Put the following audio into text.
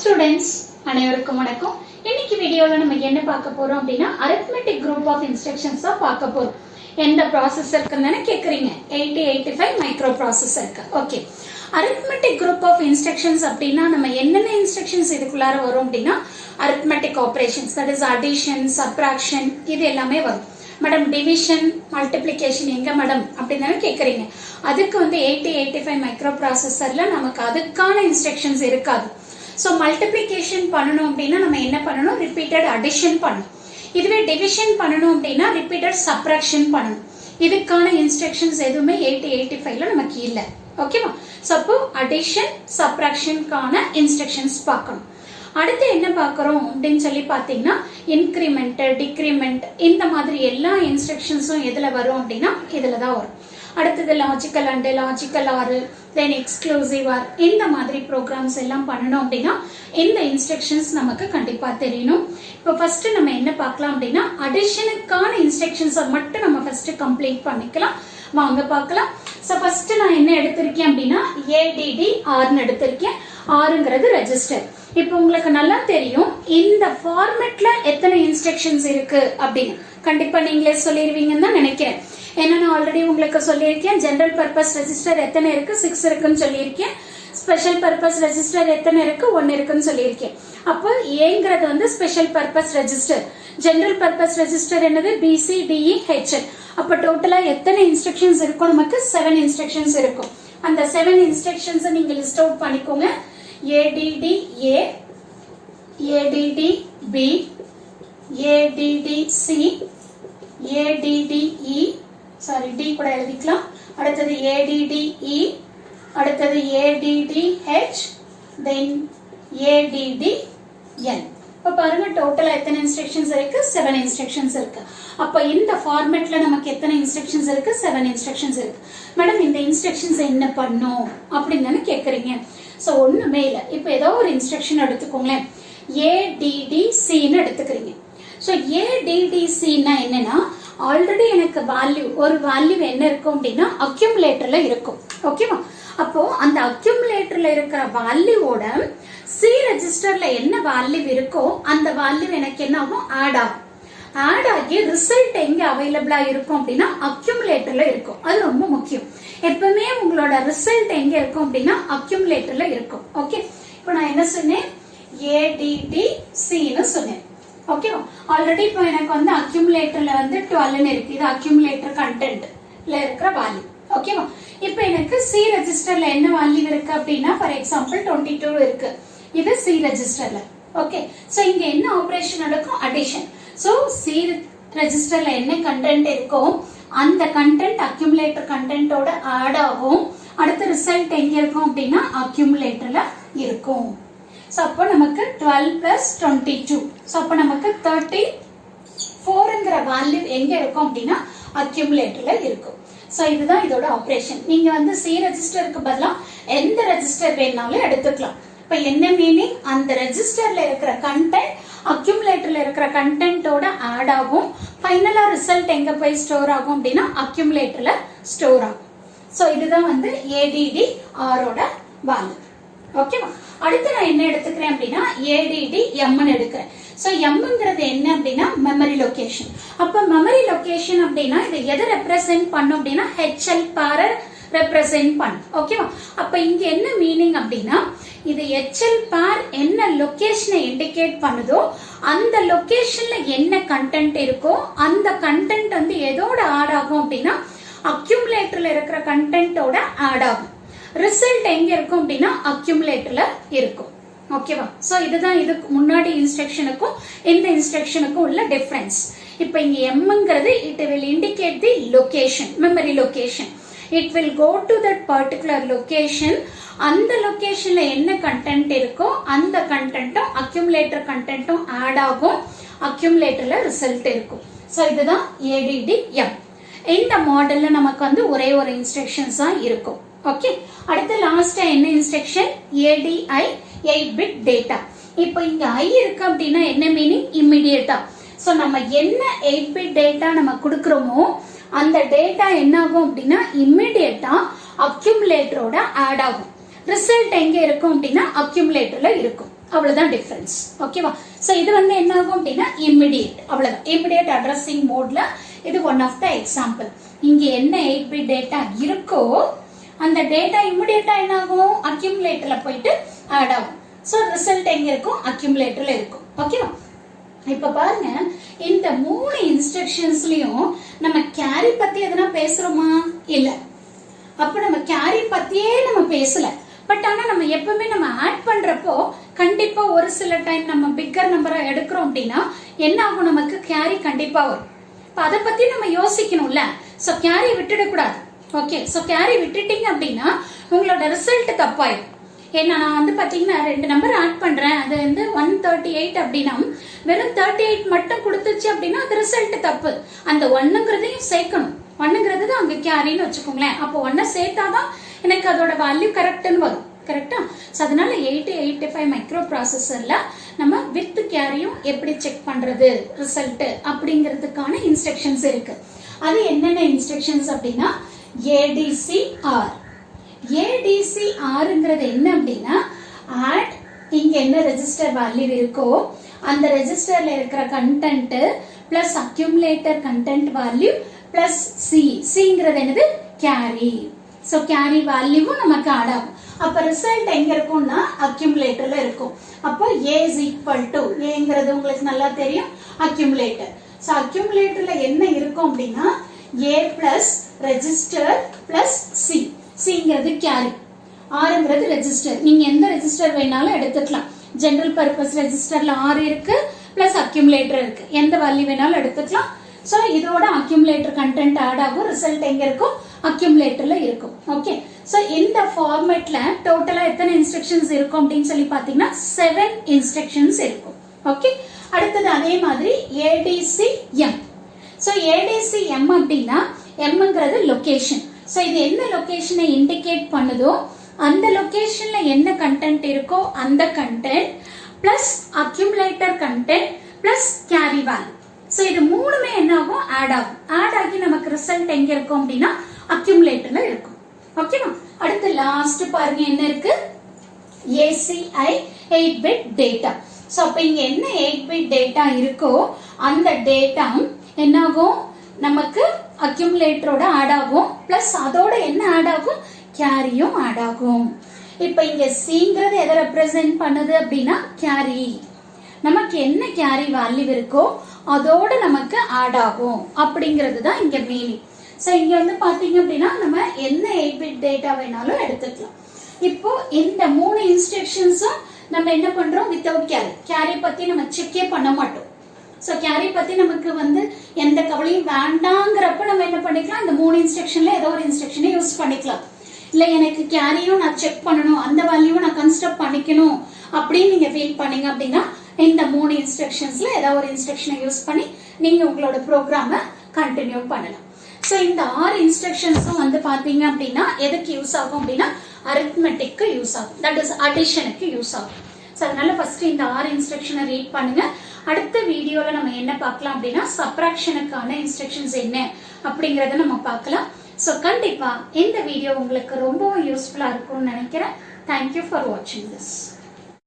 Students அனைவருக்கும் வணக்கம். இன்னைக்கு வீடியோல நம்ம என்ன பார்க்க போறோம் அப்படின்னா arithmetic group of instructions தான் பார்க்க போறோம். எந்த ப்ராசஸருக்கு கேக்குறீங்க? 8085 மைக்ரோ ப்ராசஸருக்கு. Okay, arithmetic group of instructions அப்படின்னா நம்ம என்னென்ன இன்ஸ்ட்ரக்ஷன்ஸ் இதுக்குள்ளார வரும் அப்படின்னா arithmetic operations, that is addition, subtraction, இது எல்லாமே வரும். மேடம் டிவிஷன் மல்டிப்ளிகேஷன் எங்க மேடம் அப்படின்னு கேக்குறீங்க. அதுக்கு 8085 மைக்ரோ ப்ராசஸர்ல நமக்கு அதுக்கான இன்ஸ்ட்ரக்ஷன்ஸ் இருக்காது. ஸோ மல்டிப்ளிகேஷன் பண்ணணும் அப்படின்னா நம்ம என்ன பண்ணணும்? ரிப்பீட்டட் அடிஷன் பண்ணணும். இதுவே டிவிஷன் பண்ணணும் அப்படின்னா ரிப்பீட்டட் சப்ராக்ஷன் பண்ணணும். இதுக்கான இன்ஸ்ட்ரக்ஷன்ஸ் எதுவுமே 8085ல நமக்கு இல்லை. ஓகேவா? ஸோ அப்போ அடிஷன் சப்ராக்ஷனுக்கான இன்ஸ்ட்ரக்ஷன்ஸ் பார்க்கணும். அடுத்து என்ன பார்க்குறோம் அப்படின்னு சொல்லி பார்த்தீங்கன்னா இன்க்ரிமெண்ட், டிக்ரிமெண்ட், இந்த மாதிரி எல்லா இன்ஸ்ட்ரக்ஷன்ஸும் எதில் வரும் அப்படின்னா இதில் தான் வரும். அடுத்தது logical and logical or, then exclusive or, இந்த மாதிரி ப்ரோக்ராம்ஸ் எல்லாம் பண்ணணும் அப்படின்னா இந்த இன்ஸ்ட்ரக்ஷன்ஸ் நமக்கு கண்டிப்பாக தெரியணும். இப்போ ஃபர்ஸ்ட் நம்ம என்ன பார்க்கலாம் அப்படின்னா அடிஷனுக்கான இன்ஸ்ட்ரக்ஷன்ஸை மட்டும் நம்ம ஃபர்ஸ்ட் கம்ப்ளீட் பண்ணிக்கலாம். வாங்க பார்க்கலாம். ஸோ ஃபர்ஸ்ட் நான் என்ன எடுத்திருக்கேன் அப்படின்னா ஏடிடி ஆர்னு எடுத்திருக்கேன். ஆறுங்கிறது ரெஜிஸ்டர். இப்போ உங்களுக்கு நல்லா தெரியும் இந்த ஃபார்மேட்ல எத்தனை இன்ஸ்ட்ரக்ஷன்ஸ் இருக்கு அப்படின்னு கண்டிப்பா நீங்களே சொல்லிடுவீங்கன்னு தான் நினைக்கிறேன். ஏன்னா நான் ஆல்ரெடி உங்களுக்கு சொல்லியிருக்கேன் ஜெனரல் பர்பஸ் ரெஜிஸ்டர் எத்தனை இருக்கு, 6 இருக்குன்னு சொல்லியிருக்கேன். ஸ்பெஷல் பர்பஸ் ரெஜிஸ்டர் எத்தனை இருக்கு, 1 இருக்குன்னு சொல்லியிருக்கேன். அப்போ ஏங்கிறது special purpose register, general purpose register என்னது BCDEHL. அப்ப டோட்டலா எத்தனை இன்ஸ்ட்ரக்ஷன்ஸ் இருக்கும்? நமக்கு 7 இன்ஸ்ட்ரக்ஷன்ஸ் இருக்கும். அந்த 7 இன்ஸ்ட்ரக்ஷன்ஸ் நீங்க லிஸ்ட் அவுட் பண்ணிக்கோங்க. ADDA, ADDB, ADDC, ADDE, sorry D கூட எழுதிக்கலாம். அடுத்தது ADDE, அடுத்தது ADDH, then ADDN. இப்ப பாருங்க டோட்டலா எத்தனை இன்ஸ்ட்ரக்ஷன்ஸ் இருக்கு? 7 இன்ஸ்ட்ரக்ஷன்ஸ் இருக்கு. அப்ப இந்த ஃபார்மேட்ல நமக்கு எத்தனை இன்ஸ்ட்ரக்ஷன்ஸ் இருக்கு? 7 இன்ஸ்ட்ரக்ஷன்ஸ் இருக்கு. மேடம் இந்த இன்ஸ்ட்ரக்ஷன்ஸ் என்ன பண்ணும் அப்படின்னு கேக்குறீங்க. சோ ஒண்ணுமே இல்ல. இப்ப ஏதோ ஒரு இன்ஸ்ட்ரக்ஷன் எடுத்துக்கோங்களேன். ADDCன்னு எடுத்துக்கிறீங்க. சோ ADDCன்னா என்னன்னா ஆல்ரெடி எனக்கு ஒரு வேல்யூ என்ன இருக்கும் அப்படின்னா அக்யூமுலேட்டர்ல இருக்கும். ஓகேவா? அப்போ அந்த அக்யூமுலேட்டர்ல இருக்கிற வேல்யூவோட சி ரெஜிஸ்டர்ல என்ன வேல்யூ இருக்கோ அந்த வேல்யூ எனக்கு என்ன ஆகும்? ஆட் ஆகும். ஆட் ஆகி ரிசல்ட் எங்க அவைலபிளா இருக்கும் அப்படின்னா அக்யூமுலேட்டர்ல இருக்கும். அது ரொம்ப முக்கியம். எப்பவுமே உங்களோட ரிசல்ட் எங்க இருக்கும் அப்படின்னா அக்யூமுலேட்டர்ல இருக்கும். ஓகே, இப்போ நான் என்ன சொன்னேன்? ADDCன்னு சொன்னேன். ஓகேவா? ஆல்ரெடி இப்போ எனக்கு அக்யூமுலேட்டர்ல 12 இருக்கு. இது அக்யூமுலேட்டர் கண்டென்ட்ல இருக்கிற வேல்யூ. ஓகேவா? இப்போ எனக்கு சி ரெஜிஸ்டர்ல என்ன வேல்யூ இருக்கு அப்படின்னா ஃபார் எக்ஸாம்பிள் 22 இருக்கு. இது சி ரெஜிஸ்டர்ல. ஓகே, சோ இங்க என்ன ஆபரேஷன் நடக்கும்? அடிஷன். சோ சி ரெஜிஸ்டர்ல என்ன கண்டென்ட் இருக்கோ அந்த கண்டென்ட் அக்யூமுலேட்டர் கண்டென்ட்டோட ஆட் ஆகும். அடுத்த ரிசல்ட் எங்க இருக்கும் அப்படின்னா அக்யூமுலேட்டர்ல இருக்கும். சோ அப்போ நமக்கு 12 பிளஸ் 22, சோ அப்போ நமக்கு 34ங்கிற வேல்யூ எங்க இருக்கும் அப்படின்னா அக்யூமுலேட்டர்ல இருக்கும். சோ இதுதான் இதோட ஆபரேஷன். நீங்க சி ரெஜிஸ்டருக்கு பதிலா எந்த ரெஜிஸ்டர் வேணாலும் எடுத்துக்கலாம். இப்ப என்ன மீனிங்? அந்த ரெஜிஸ்டர்ல இருக்கிற கண்டென்ட் அக்யூமுலேட்டர்ல இருக்கிற கண்டென்ட்டோட ஆட் ஆகும். ஃபைனலா ரிசல்ட் எங்க போய் ஸ்டோர் ஆகும் அப்படின்னா அக்யூமுலேட்டர்ல ஸ்டோர் ஆகும். சோ இதுதான் ADDR-ஓட வேல்யூ. ஓகேவா? அடுத்து நான் என்ன எடுத்துக்கிறேன் அப்படின்னா ADDM எடுக்கிறேன். சோ எம்ங்கிறது என்ன அப்படின்னா மெமரி லொகேஷன். அப்ப மெமரி லொகேஷன் அப்படின்னா இது எதை ரெப்ரசென்ட் பண்ணும் அப்படின்னா HL பார ரெப்ரசென்ட் பண்ணும். ஓகேவா? அப்ப இங்க என்ன மீனிங் அப்படின்னா இது HL பார் என்ன லொகேஷனை இண்டிகேட் பண்ணுதோ அந்த லொகேஷன்ல என்ன கண்டென்ட் இருக்கோ அந்த கண்டென்ட் எதோட ஆட் ஆகும் அப்படின்னா அக்யூமுலேட்டர்ல இருக்கிற கண்டென்ட்டோட ஆட் ஆகும். ரிசல்ட் எங்க இருக்கும் அப்படின்னா அக்யூமுலேட்டர்ல இருக்கும். ஓகேவா? சோ இதுதான் இதுக்கு முன்னாடி இன்ஸ்ட்ரக்ஷனுக்கும் இந்த இன்ஸ்ட்ரக்ஷனுக்கும் உள்ள டிஃபரன்ஸ். இப்ப இங்க எம்ங்கிறது it will indicate the location, memory location. It will go to that particular location. அந்த லொகேஷன்ல என்ன கண்டென்ட் இருக்கோ அந்த கண்டென்ட்டும் அக்யூமுலேட்டர் கண்டென்ட்டும் ஆட் ஆகும். அக்யூமுலேட்டர்ல ரிசல்ட் இருக்கும். சோ இதுதான் ADDM. இந்த மாடல்ல நமக்கு ஒரே ஒரு இன்ஸ்ட்ரக்ஷன்ஸ் தான் இருக்கும். ஓகே, அடுத்து லாஸ்டா என்ன இன்ஸ்ட்ரக்ஷன்? ADI 8-bit data. இப்போ இங்க I இருக்கு அப்படின்னா என்ன மீனிங்? இமிடியேட்டா. சோ நம்ம என்ன 8-bit டேட்டா நம்ம கொடுக்கறோமோ அந்த டேட்டா என்ன ஆகும் அப்படின்னா இமிடியேட்டா அக்யூமுலேட்டரோட ஆட் ஆகும். ரிசல்ட் எங்க இருக்கும் அப்படின்னா அக்யூமுலேட்டர்ல இருக்கும். அவ்வளவுதான் டிஃபரன்ஸ். ஓகேவா? சோ இது வந்து என்ன ஆகும் அப்படின்னா இமிடியேட். அவ்வளவுதான். இமிடியேட் அட்ரஸிங் மோட்ல இது ஒன் ஆஃப் த எக்ஸாம்பிள். இங்க என்ன 8 பிட் டேட்டா இருக்கோ அந்த டேட்டா இமிடியேட்டா என்ன ஆகும்? அக்யூமுலேட்டர்ல போயிட்டு ஆட் ஆகும். சோ ரிசல்ட் எங்க இருக்கும்? அக்யூமுலேட்டர்ல இருக்கும். ஓகேவா? இப்ப பாருங்க, இந்த 3 இன்ஸ்ட்ரக்ஷன்ஸ்லயும் நம்ம கேரி பத்தி எதனா பேசுறோமா? இல்ல. அப்ப நம்ம கேரி பத்தியே நம்ம பேசல. பட் ஆனா நம்ம எப்பவுமே நம்ம ஆட் பண்றப்போ கண்டிப்பா ஒரு சில டைம் நம்ம பிக்கர் நம்பரா எடுக்கிறோம் அப்படின்னா என்ன ஆகும்? நமக்கு கேரி கண்டிப்பா வரும். அதை பத்தி நம்ம யோசிக்கணும்ல. சோ கேரி விட்டுடக்கூடாது. ஓகே, சோ கேரி விட்டுட்டீங்க அப்படின்னா உங்களோட ரிசல்ட் தப்பாயிடும். ஏன்னா நான் வந்து பாத்தீங்கன்னா 2 நம்பர் ஆட் பண்றேன், அது வந்து 138 அப்படின்னா வெறும் 38 மட்டும் கொடுத்துச்சு அப்படின்னா அது ரிசல்ட் தப்பு. அந்த 1ங்கிறதையும் சேர்க்கணும். 1ங்கிறது தான் அங்க கேரின்னு வச்சுக்கோங்களேன். அப்போ 1 சேர்த்தாதான் எனக்கு அதோட வேல்யூ கரெக்ட்னு வரும். கரெக்டா? சோ அதனால 8085 மைக்ரோ ப்ராசஸர்ல நம்ம வித் கேரியும் எப்படி செக் பண்றது ரிசல்ட் அப்படிங்கிறதுக்கான இன்ஸ்ட்ரக்ஷன்ஸ் இருக்கு. அது என்னென்ன இன்ஸ்ட்ரக்ஷன்ஸ் அப்படின்னா ADCR. ADCRங்கிறது என்ன அப்படின்னா ஆட் இங்க என்ன ரெஜிஸ்டர் வேல்யூ இருக்கோ அந்த ரெஜிஸ்டர்ல இருக்கிற content plus accumulator content value plus சிங்கிறது என்னது? கேரி. சோ கேரி வேல்யூவும் நமக்கு ஆட் ஆகும். அப்ப ரிசல்ட் எங்க இருக்கும்னா அக்யூமுலேட்டர்ல இருக்கும். அப்போ A is equal to Aங்கிறது உங்களுக்கு நல்லா தெரியும், அக்யூமுலேட்டர். சோ அக்யூமுலேட்டர்ல என்ன இருக்கும் அப்படின்னா A plus register plus C. Cங்கிறது கேரி, Rங்கிறது ரெஜிஸ்டர். நீங்க எந்த ரெஜிஸ்டர் வேணாலும் எடுத்துக்கலாம். ஜெனரல் பர்பஸ் ரெஜிஸ்டர்ல R இருக்கு பிளஸ் அக்யூமுலேட்டர் இருக்கு. எந்த வேல்யூ வேணாலும் எடுத்துக்கலாம். சோ இதோட அக்யூமுலேட்டர் கண்டென்ட் ஆட் ஆகும். ரிசல்ட் எங்க இருக்கும்? அக்யூமுலேட்டர்ல இருக்கும். ஓகே, சோ இந்த ஃபார்மேட்ல டோட்டலா எத்தனை இன்ஸ்ட்ரக்ஷன்ஸ் இருக்கும் அப்படின்னு சொல்லி பாத்தீங்கன்னா 7 இன்ஸ்ட்ரக்ஷன்ஸ் இருக்கும். ஓகே, அடுத்தது அதே மாதிரி ADCM. சோ ADCM அப்படின்னா Mங்கிறது லொகேஷன். சோ இது என்ன லொகேஷனை இண்டிகேட் பண்ணுதோ அந்த லொகேஷன்ல என்ன கண்டென்ட் இருக்கோ அந்த content plus accumulator content plus carry value. So இது மூணுமே என்ன ஆகும்? ஆட் ஆகும். ஆட் ஆகி நமக்கு ரிசல்ட் எங்க இருக்கும் அப்படின்னா அக்யூமுலேட்டர்ல இருக்கும். ஓகேவா? அடுத்து லாஸ்ட் பாருங்க என்ன இருக்கு? ACI 8 bit data. சோ அப்ப இங்க என்ன 8 bit data இருக்கோ அந்த டேட்டா என்ன ஆகும்? நமக்கு அக்யூமுலேட்டரோட ஆட் ஆகும். பிளஸ் அதோட என்ன ஆட் ஆகும்? கேரியும் ஆட் ஆகும். இப்ப இங்க Cங்கிறது எதை ரெப்ரசென்ட் பண்ணுது அப்படின்னா கேரி. நமக்கு என்ன கேரி வேல்யூ இருக்கோ அதோட நமக்கு ஆட் ஆகும் அப்படிங்கிறது தான் இங்க மீனிங். சோ இங்க வந்து பாத்தீங்க அப்படின்னா நம்ம என்ன 8 பிட் டேட்டா வேணாலும் எடுத்துக்கலாம். இப்போ இந்த 3 இன்ஸ்ட்ரக்ஷன்ஸும் நம்ம என்ன பண்றோம்? Without carry. கேரி பத்தி நம்ம செக்கே பண்ண மாட்டோம். சோ கேரி பத்தி நமக்கு வந்து எந்த கவலையும் வேண்டாங்கிறப்ப நம்ம என்ன பண்ணிக்கலாம்? இந்த 3 இன்ஸ்ட்ரக்ஷன்ல ஏதோ ஒரு இன்ஸ்ட்ரக்ஷனை யூஸ் பண்ணிக்கலாம். இல்ல எனக்கு கேரியும் நான் செக் பண்ணணும், அந்த வேல்யூவும் நான் கன்ஸ்ட்ரக்ட் பண்ணிக்கணும் அப்படின்னு நீங்க ஃபீல் பண்ணீங்க அப்படின்னா இந்த 3 இன்ஸ்ட்ரக்ஷன்ஸ்ல ஏதாவது ஒரு இன்ஸ்ட்ரக்ஷனை யூஸ் பண்ணி நீங்க உங்களோட ப்ரோக்ராமை கண்டினியூ பண்ணலாம். சோ இந்த 6 இன்ஸ்ட்ரக்ஷன்ஸும் வந்து பாத்தீங்க அப்படின்னா எதுக்கு யூஸ் ஆகும் அப்படின்னா அரித்மெட்டிக்கு யூஸ் ஆகும். தட் இஸ் அடிஷனுக்கு யூஸ் ஆகும். சோ அதனால ஃபர்ஸ்ட் இந்த 6 இன்ஸ்ட்ரக்ஷனை ரீட் பண்ணுங்க. அடுத்த வீடியோல நம்ம என்ன பார்க்கலாம் அப்படின்னா சப்ராக்ஷனுக்கான இன்ஸ்ட்ரக்ஷன்ஸ் என்ன அப்படிங்கறத நம்ம பார்க்கலாம். சோ கண்டிப்பா இந்த வீடியோ உங்களுக்கு ரொம்பவும் யூஸ்ஃபுல்லா இருக்கும்னு நினைக்கிறேன். தேங்க்யூ ஃபார் வாட்சிங் திஸ்.